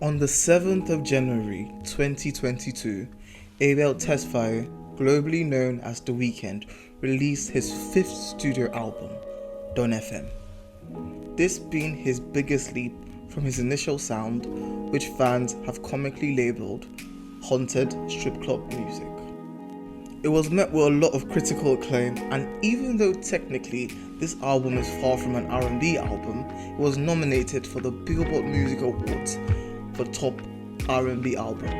On the 7th of January 2022, Abel Tesfaye, globally known as The Weeknd, released his fifth studio album, Don FM. This being his biggest leap from his initial sound, which fans have comically labelled haunted strip club music. It was met with a lot of critical acclaim, and even though technically this album is far from an R&B album, it was nominated for the Billboard Music Awards for Top R&B Album.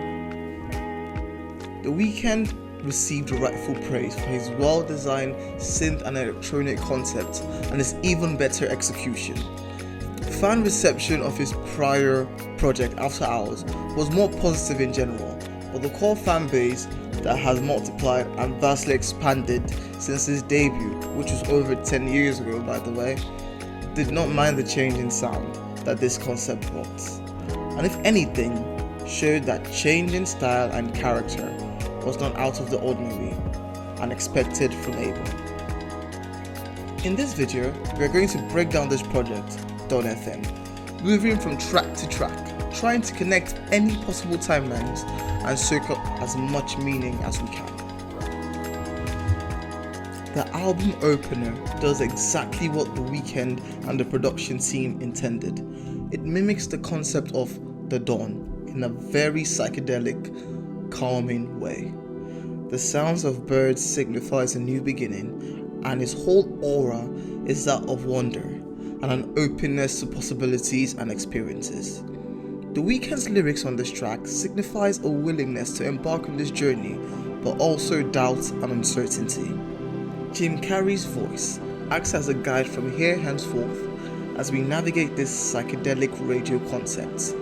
The Weeknd received rightful praise for his well-designed synth and electronic concept and his even better execution. Fan reception of his prior project After Hours was more positive in general, but the core fan base that has multiplied and vastly expanded since his debut, which was over 10 years ago by the way, did not mind the change in sound that this concept brought, and if anything, showed that change in style and character was not out of the ordinary and expected from Abel. In this video, we are going to break down this project, Don FM, moving from track to track, trying to connect any possible timelines and soak up as much meaning as we can. The album opener does exactly what The Weeknd and the production team intended. It mimics the concept of the dawn in a very psychedelic, calming way. The sounds of birds signifies a new beginning, and his whole aura is that of wonder and an openness to possibilities and experiences. The Weeknd's lyrics on this track signifies a willingness to embark on this journey, but also doubt and uncertainty. Jim Carrey's voice acts as a guide from here henceforth as we navigate this psychedelic radio concept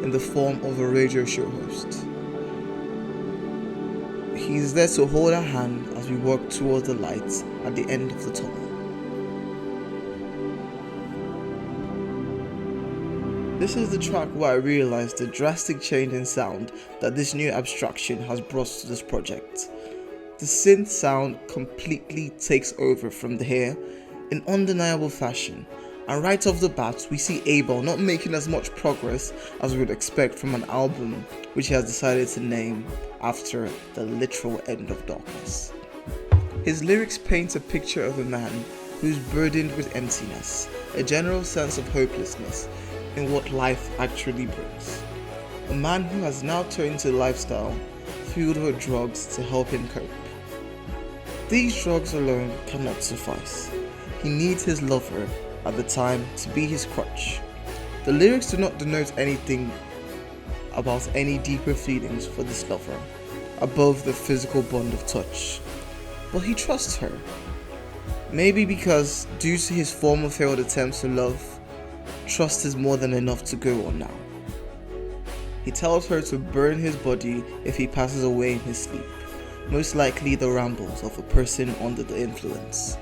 in the form of a radio show host. He is there to hold our hand as we walk towards the light at the end of the tunnel. This is the track where I realized the drastic change in sound that this new abstraction has brought to this project. The synth sound completely takes over from here in undeniable fashion, and right off the bat we see Abel not making as much progress as we would expect from an album which he has decided to name after the literal end of darkness. His lyrics paint a picture of a man who's burdened with emptiness, a general sense of hopelessness in what life actually brings. A man who has now turned to a lifestyle filled with drugs to help him cope. These drugs alone cannot suffice. He needs his lover at the time to be his crutch. The lyrics do not denote anything about any deeper feelings for this lover, above the physical bond of touch. But he trusts her. Maybe because, due to his former failed attempts to love, trust is more than enough to go on now. He tells her to burn his body if he passes away in his sleep, most likely the rambles of a person under the influence.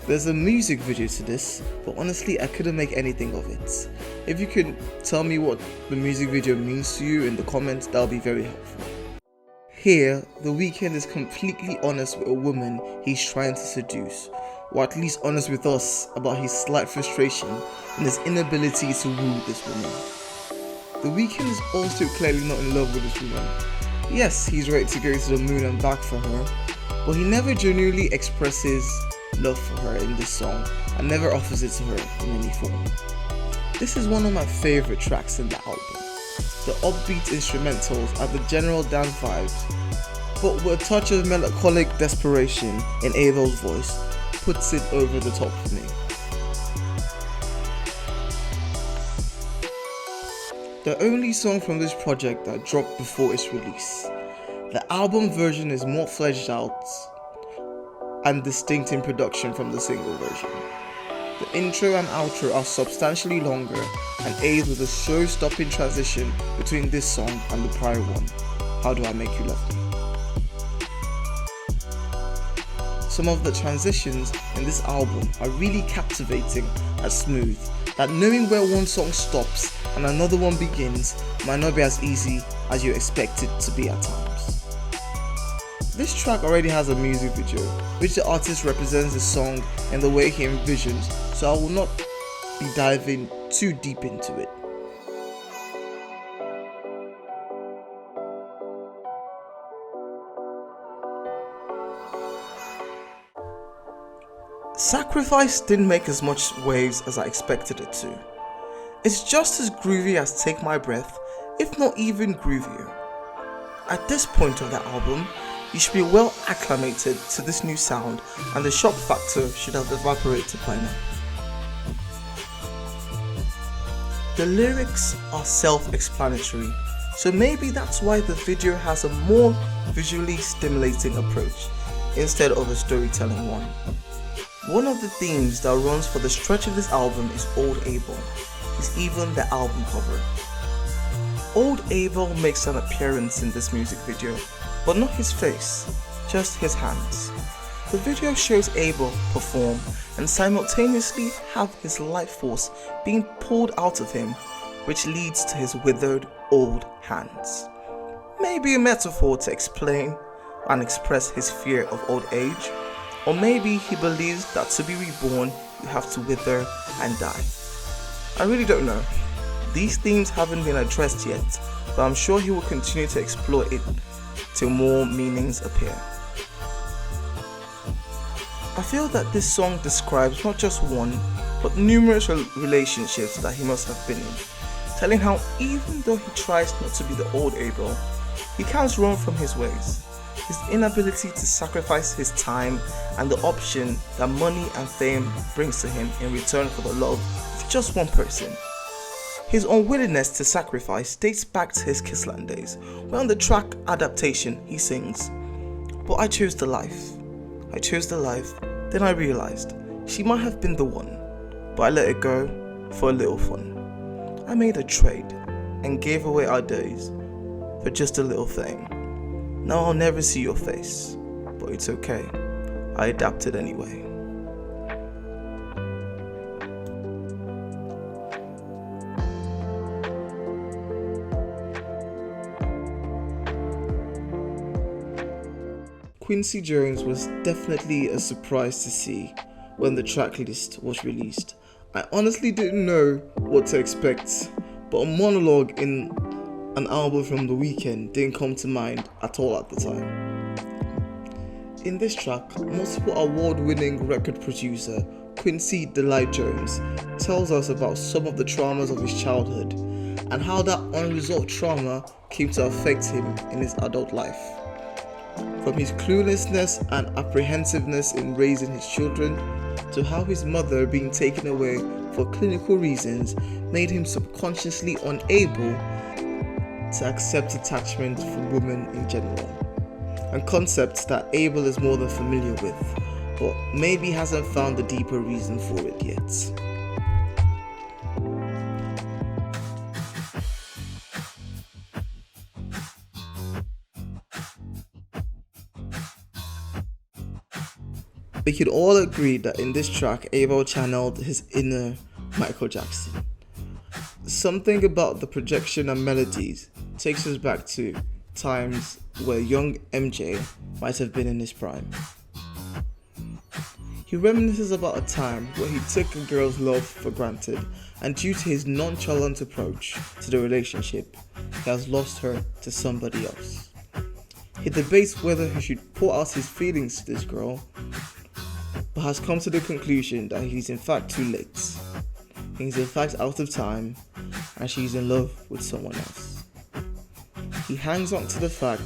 There's a music video to this, but honestly I couldn't make anything of it. If you could tell me what the music video means to you in the comments, that would be very helpful. Here, The Weeknd is completely honest with a woman he's trying to seduce, or at least honest with us about his slight frustration and his inability to woo this woman. The Weeknd is also clearly not in love with this woman. Yes, he's ready to go to the moon and back for her, but he never genuinely expresses love for her in this song and never offers it to her in any form. This is one of my favorite tracks in the album. The upbeat instrumentals are the general dance vibes, but with a touch of melancholic desperation in Abel's voice puts it over the top for me. The only song from this project that dropped before its release. The album version is more fleshed out and distinct in production from the single version. The intro and outro are substantially longer and aid with a show-stopping transition between this song and the prior one, How Do I Make You Love Me. Some of the transitions in this album are really captivating and smooth, that knowing where one song stops and another one begins might not be as easy as you expect it to be at times. This track already has a music video, which the artist represents the song in the way he envisions, so I will not be diving too deep into it. Sacrifice didn't make as much waves as I expected it to. It's just as groovy as Take My Breath, if not even groovier. At this point of the album, you should be well acclimated to this new sound, and the shock factor should have evaporated by now. The lyrics are self-explanatory, so maybe that's why the video has a more visually stimulating approach instead of a storytelling one. One of the themes that runs for the stretch of this album is Old Abel. It's even the album cover. Old Abel makes an appearance in this music video, but not his face, just his hands. The video shows Abel perform and simultaneously have his life force being pulled out of him, which leads to his withered old hands. Maybe a metaphor to explain and express his fear of old age, or maybe he believes that to be reborn you have to wither and die. I really don't know. These themes haven't been addressed yet, but I'm sure he will continue to explore it till more meanings appear. I feel that this song describes not just one, but numerous relationships that he must have been in, telling how even though he tries not to be the old Abel, he can't run from his ways. His inability to sacrifice his time and the option that money and fame brings to him in return for the love of just one person. His unwillingness to sacrifice dates back to his Kissland days, where on the track adaptation he sings, "But I chose the life. I chose the life, then I realized she might have been the one, but I let it go for a little fun. I made a trade and gave away our days for just a little thing. Now I'll never see your face, but it's okay. I adapted anyway." Quincy Jones was definitely a surprise to see when the track list was released. I honestly didn't know what to expect, but a monologue in an album from The Weeknd didn't come to mind at all at the time. In this track, multiple award-winning record producer Quincy Delight Jones tells us about some of the traumas of his childhood and how that unresolved trauma came to affect him in his adult life. From his cluelessness and apprehensiveness in raising his children, to how his mother being taken away for clinical reasons made him subconsciously unable to accept attachment from women in general, and concepts that Abel is more than familiar with, but maybe hasn't found the deeper reason for it yet. We could all agree that in this track, Abel channeled his inner Michael Jackson. Something about the projection and melodies takes us back to times where young MJ might have been in his prime. He reminisces about a time where he took a girl's love for granted, and due to his nonchalant approach to the relationship, he has lost her to somebody else. He debates whether he should pour out his feelings to this girl, but has come to the conclusion that he's in fact too late. He's in fact out of time, and she's in love with someone else. He hangs on to the fact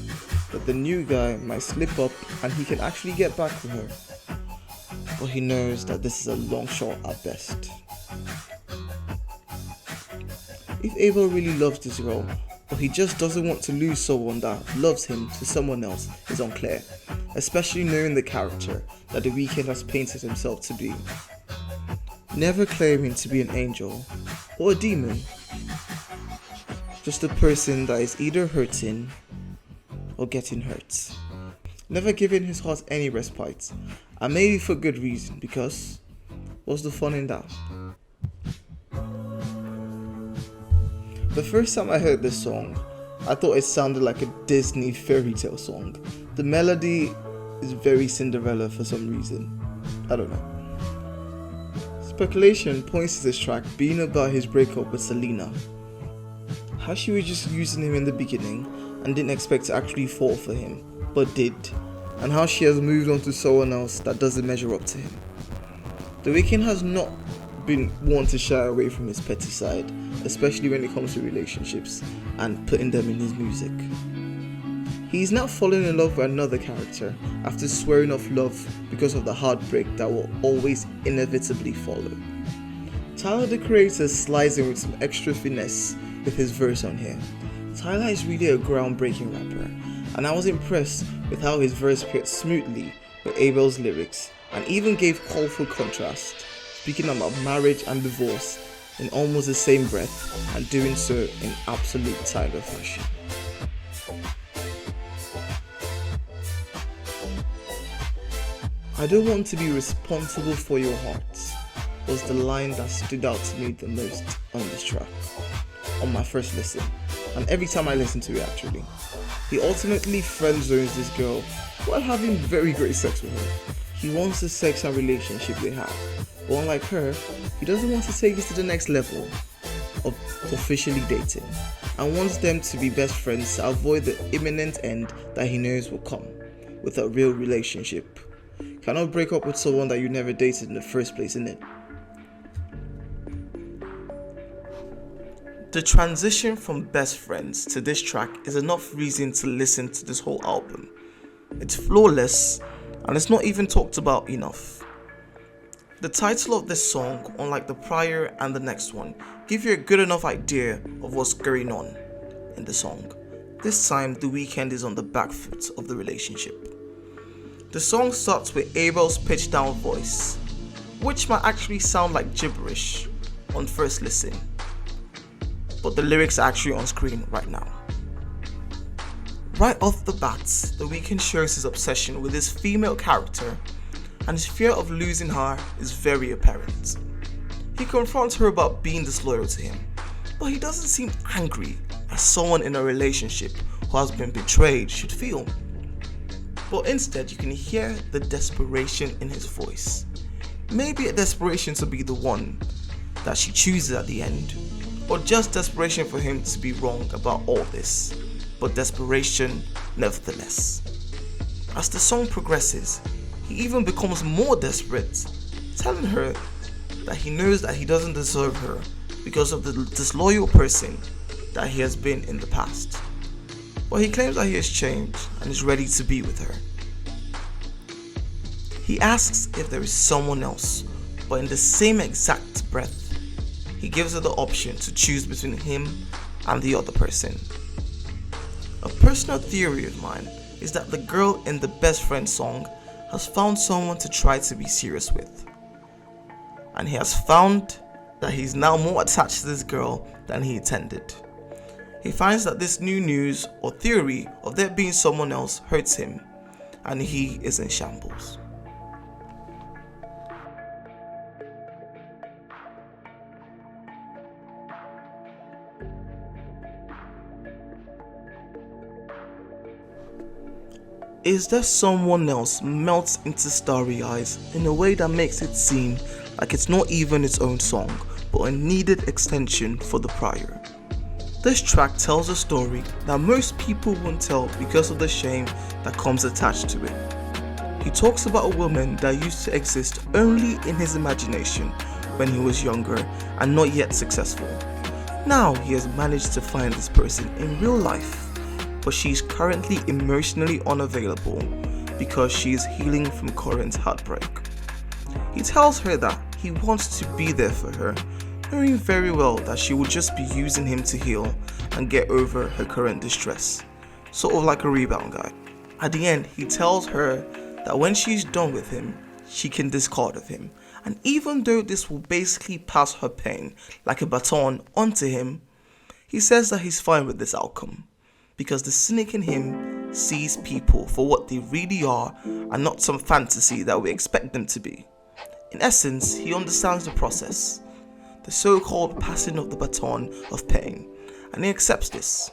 that the new guy might slip up and he can actually get back with her, but he knows that this is a long shot at best. If Abel really loves this girl, but he just doesn't want to lose someone that loves him to someone else, is unclear, especially knowing the character that The Weeknd has painted himself to be. Never claiming to be an angel or a demon, just a person that is either hurting or getting hurt. Never giving his heart any respite, and maybe for good reason, because what's the fun in that? The first time I heard this song, I thought it sounded like a Disney fairy tale song. The melody is very Cinderella for some reason. I don't know. Speculation points to this track being about his breakup with Selena. How she was just using him in the beginning and didn't expect to actually fall for him, but did, and how she has moved on to someone else that doesn't measure up to him. The Weeknd has not been one to shy away from his petty side, especially when it comes to relationships and putting them in his music. He's now fallen in love with another character after swearing off love because of the heartbreak that will always inevitably follow. Tyler the Creator slides in with some extra finesse with his verse on here. Tyler is really a groundbreaking rapper, and I was impressed with how his verse paired smoothly with Abel's lyrics and even gave colorful contrast, speaking about marriage and divorce in almost the same breath and doing so in absolute Tyler fashion. I don't want to be responsible for your hearts was the line that stood out to me the most on this track, on my first listen, and every time I listen to it actually. He ultimately friend zones this girl while having very great sex with her. He wants the sex and relationship they have, but unlike her, he doesn't want to take this to the next level of officially dating, and wants them to be best friends to avoid the imminent end that he knows will come with a real relationship. Cannot break up with someone that you never dated in the first place, innit? The transition from best friends to this track is enough reason to listen to this whole album. It's flawless and it's not even talked about enough. The title of this song, unlike the prior and the next one, give you a good enough idea of what's going on in the song. This time, The Weeknd is on the back foot of the relationship. The song starts with Abel's pitched down voice, which might actually sound like gibberish on first listen, but the lyrics are actually on screen right now. Right off the bat, The Weeknd shows his obsession with his female character, and his fear of losing her is very apparent. He confronts her about being disloyal to him, but he doesn't seem angry as someone in a relationship who has been betrayed should feel. But instead, you can hear the desperation in his voice. Maybe a desperation to be the one that she chooses at the end, or just desperation for him to be wrong about all this, but desperation nevertheless. As the song progresses, he even becomes more desperate, telling her that he knows that he doesn't deserve her because of the disloyal person that he has been in the past. But he claims that he has changed and is ready to be with her. He asks if there is someone else, but in the same exact breath, he gives her the option to choose between him and the other person. A personal theory of mine is that the girl in the best friend song has found someone to try to be serious with. And he has found that he's now more attached to this girl than he intended. He finds that this new news or theory of there being someone else hurts him, and he is in shambles. Is There Someone Else melts into starry eyes in a way that makes it seem like it's not even its own song, but a needed extension for the prior. This track tells a story that most people won't tell because of the shame that comes attached to it. He talks about a woman that used to exist only in his imagination when he was younger and not yet successful. Now he has managed to find this person in real life, but she is currently emotionally unavailable because she is healing from current heartbreak. He tells her that he wants to be there for her, knowing very well that she will just be using him to heal and get over her current distress, sort of like a rebound guy. At the end, he tells her that when she's done with him, she can discard of him, and even though this will basically pass her pain like a baton onto him, he says that he's fine with this outcome, because the cynic in him sees people for what they really are and not some fantasy that we expect them to be. In essence, he understands the process, the so-called passing of the baton of pain, and he accepts this.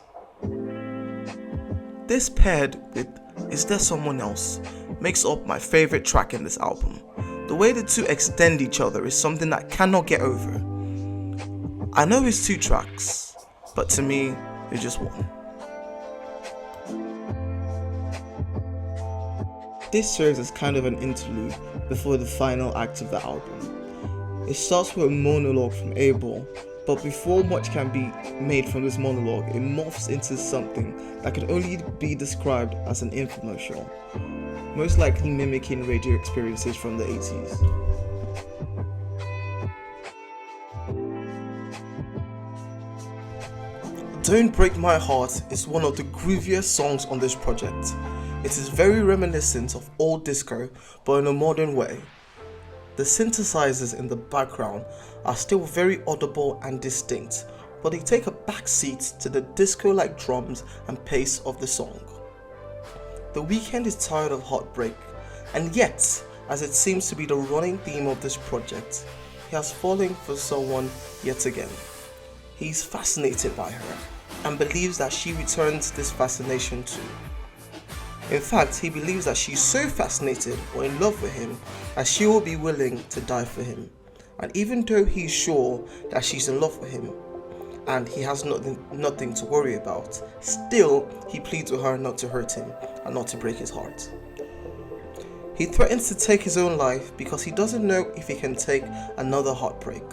This paired with Is There Someone Else makes up my favorite track in this album. The way the two extend each other is something that I cannot get over. I know it's 2 tracks, but to me, it's just one. This serves as kind of an interlude before the final act of the album. It starts with a monologue from Abel, but before much can be made from this monologue, it morphs into something that can only be described as an infomercial, most likely mimicking radio experiences from the 80s. Don't Break My Heart is one of the grooviest songs on this project. It is very reminiscent of old disco, but in a modern way. The synthesizers in the background are still very audible and distinct, but they take a backseat to the disco-like drums and pace of the song. The Weeknd is tired of heartbreak, and yet, as it seems to be the running theme of this project, he has fallen for someone yet again. He is fascinated by her, and believes that she returns this fascination too. In fact, he believes that she's so fascinated or in love with him that she will be willing to die for him. And even though he's sure that she's in love with him and he has nothing to worry about, still he pleads with her not to hurt him and not to break his heart. He threatens to take his own life because he doesn't know if he can take another heartbreak.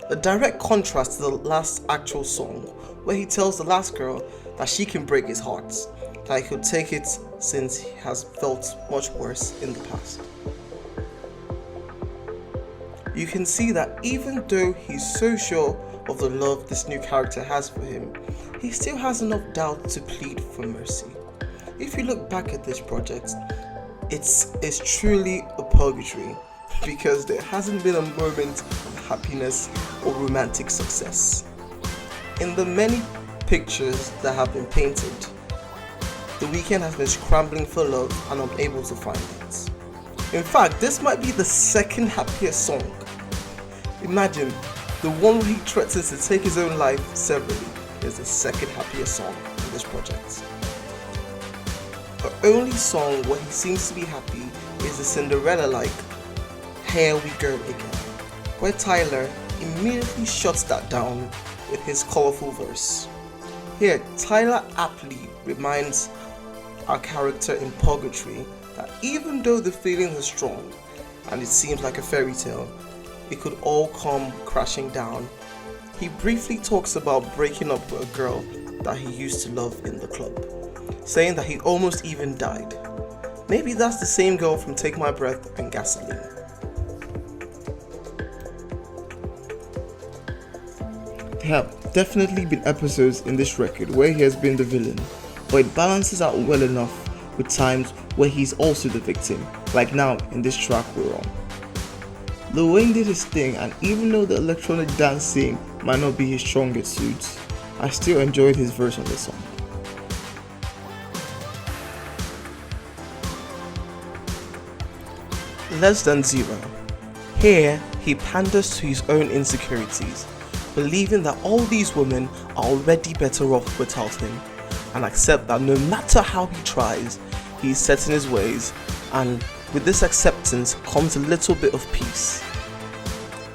A direct contrast to the last actual song, where he tells the last girl that she can break his heart, that he could take it since he has felt much worse in the past. You can see that even though he's so sure of the love this new character has for him, he still has enough doubt to plead for mercy. If you look back at this project, it's truly a purgatory, because there hasn't been a moment of happiness or romantic success. In the many pictures that have been painted, The Weeknd has been scrambling for love and unable to find it. In fact, this might be the second happiest song. Imagine, the one where he threatens to take his own life severally is the second happiest song in this project. The only song where he seems to be happy is the Cinderella-like Here We Go Again, where Tyler immediately shuts that down with his colorful verse. Here, Tyler aptly reminds our character in Purgatory that even though the feelings are strong and it seems like a fairy tale, it could all come crashing down. He briefly talks about breaking up with a girl that he used to love in the club, saying that he almost even died. Maybe that's the same girl from Take My Breath and Gasoline. There have definitely been episodes in this record where he has been the villain, but it balances out well enough with times where he's also the victim, like now in this track we're on. Lil Wayne did his thing, and even though the electronic dancing might not be his strongest suit, I still enjoyed his verse on this song. Less Than Zero. Here, he panders to his own insecurities, believing that all these women are already better off without him, and accept that no matter how he tries, he is set in his ways, and with this acceptance comes a little bit of peace.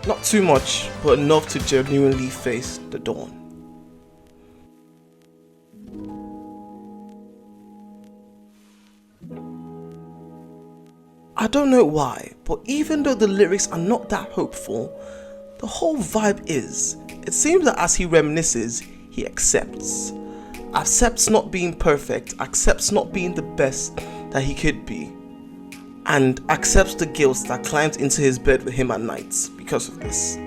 Not too much, but enough to genuinely face the dawn. I don't know why, but even though the lyrics are not that hopeful, the whole vibe is. It seems that as he reminisces, he accepts. Accepts not being perfect, accepts not being the best that he could be, and accepts the guilt that climbs into his bed with him at night because of this.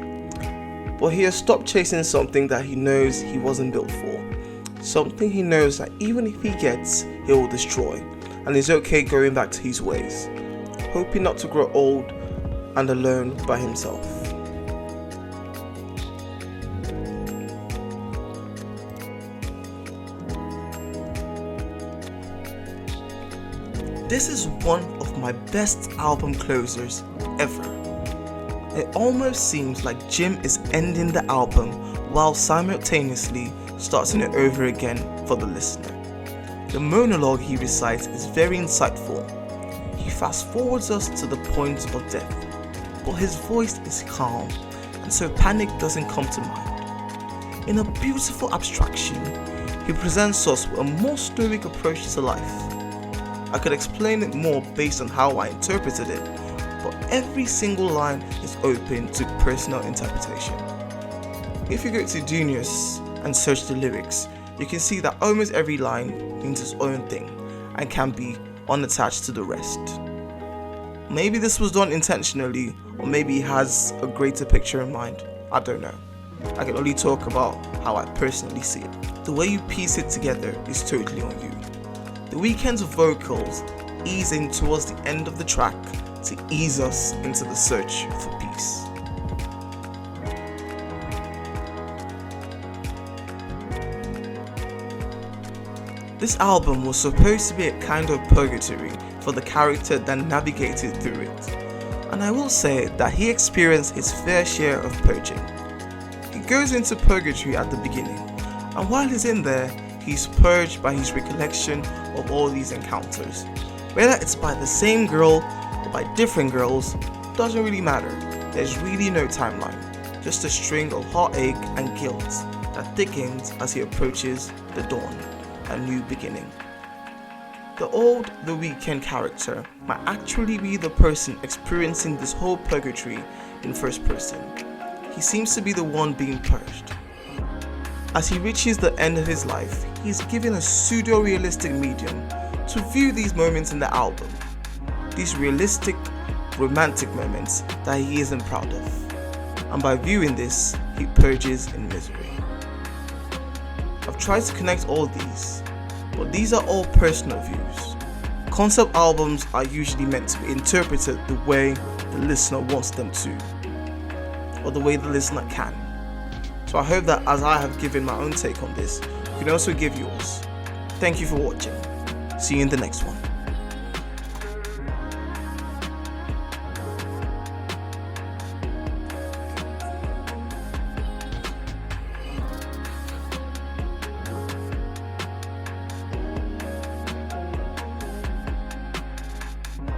But he has stopped chasing something that he knows he wasn't built for. Something he knows that even if he gets, he will destroy, and is okay going back to his ways, hoping not to grow old and alone by himself. This is one of my best album closers ever. It almost seems like Jim is ending the album while simultaneously starting it over again for the listener. The monologue he recites is very insightful. He fast forwards us to the point of death, but his voice is calm, and so panic doesn't come to mind. In a beautiful abstraction, he presents us with a more stoic approach to life. I could explain it more based on how I interpreted it, but every single line is open to personal interpretation. If you go to Genius and search the lyrics, you can see that almost every line means its own thing and can be unattached to the rest. Maybe this was done intentionally, or maybe he has a greater picture in mind. I don't know. I can only talk about how I personally see it. The way you piece it together is totally on you. The Weeknd's vocals ease in towards the end of the track to ease us into the search for peace. This album was supposed to be a kind of purgatory for the character that navigated through it, and I will say that he experienced his fair share of purging. He goes into purgatory at the beginning, and while he's in there, he's purged by his recollection of all these encounters. Whether it's by the same girl or by different girls, doesn't really matter. There's really no timeline, just a string of heartache and guilt that thickens as he approaches the dawn, a new beginning. The Weeknd character might actually be the person experiencing this whole purgatory in first person. He seems to be the one being purged. As he reaches the end of his life, he is given a pseudo-realistic medium to view these moments in the album. These realistic, romantic moments that he isn't proud of. And by viewing this, he purges in misery. I've tried to connect all these, but these are all personal views. Concept albums are usually meant to be interpreted the way the listener wants them to, or the way the listener can. So I hope that as I have given my own take on this, you can also give yours. Thank you for watching. See you in the next one.